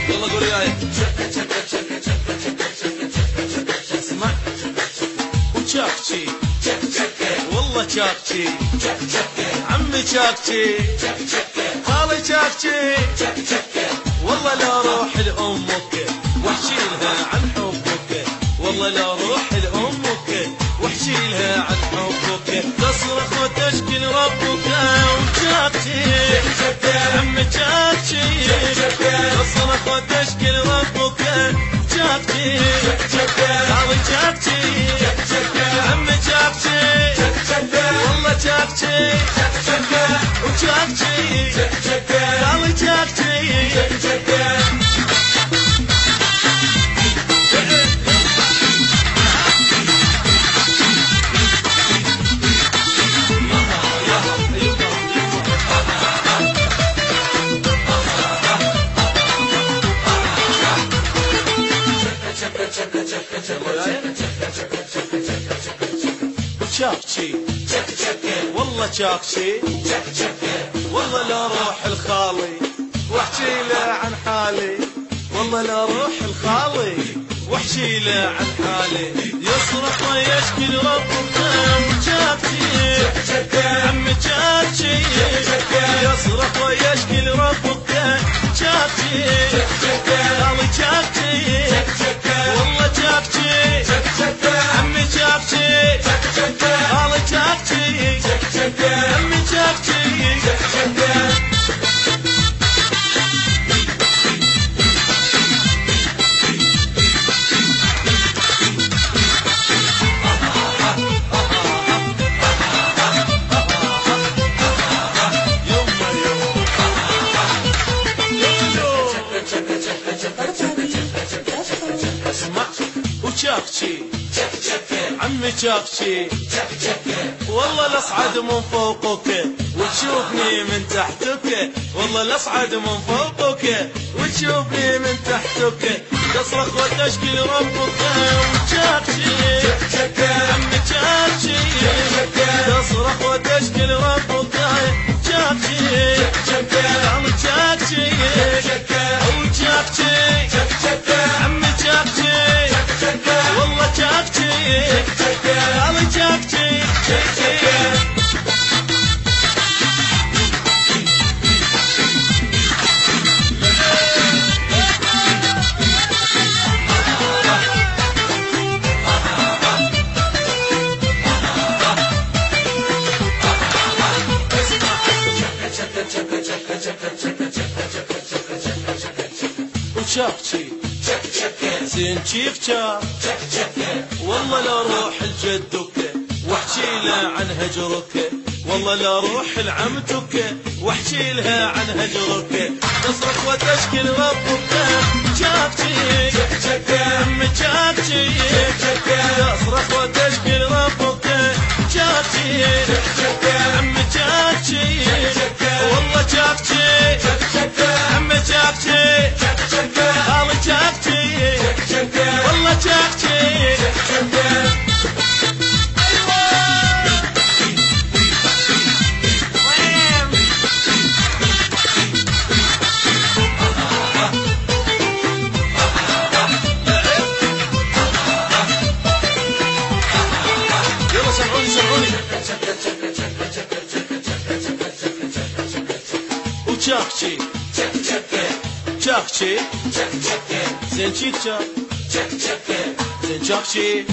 يلا قول وياي اسمع وشاكشي والله شاكشي عمي شاكشي خالي شاكشي والله لا روح لأمك واحشيلها عن حبك والله لا روح لأمك واحشيلها عن حبك تصرخ وتشكي لربك وشاكشي عمي شاكشي تصرخ وتشكي لربك شاكشي خالي شاكشي عمي شاكشي والله شاكشي وشاكشي خالي شاكشي شاكشي والله شاكشي والله لا روح الخالي واحكي له عن حالي والله لا روح الخالي واحكي له عن حالي يصرخ ويشكي لربك شاكشي عمي شاكشي يصرخ ويشكي لربك شاكشي خالي شاكشي والله شاكشي عمي شاكشي خالي شاكشي عمي شاكشي شاكشي عمي شاكشي والله لاصعد من فوقك وتشوفني من تحتك والله لاصعد من فوقك وتشوفني من تحتك تصرخ وتشكي لربك وشاكشي عمي شاكشي تصرخ وتشكي لربك شاكشي عمي شاكشي وشاكشي عمي شاكشي والله شاكشي خالي شاكشي وشاكشي زين شيف شاف والله لا روح لجدك واحكي له عن هجرك والله لا روح لعمتك واحكي لها عن هجرك تصرخ وتشكي لربك شاكشي عمي شاكشي تصرخ وتشكي لربك شاكشي عمي شاكشي والله شاكشي عمي شاكشي خالي شاكشي والله شاكشي يلا سمعوني سمعوني وشاكشي شاكشي زين شيك شاك زين شاكشي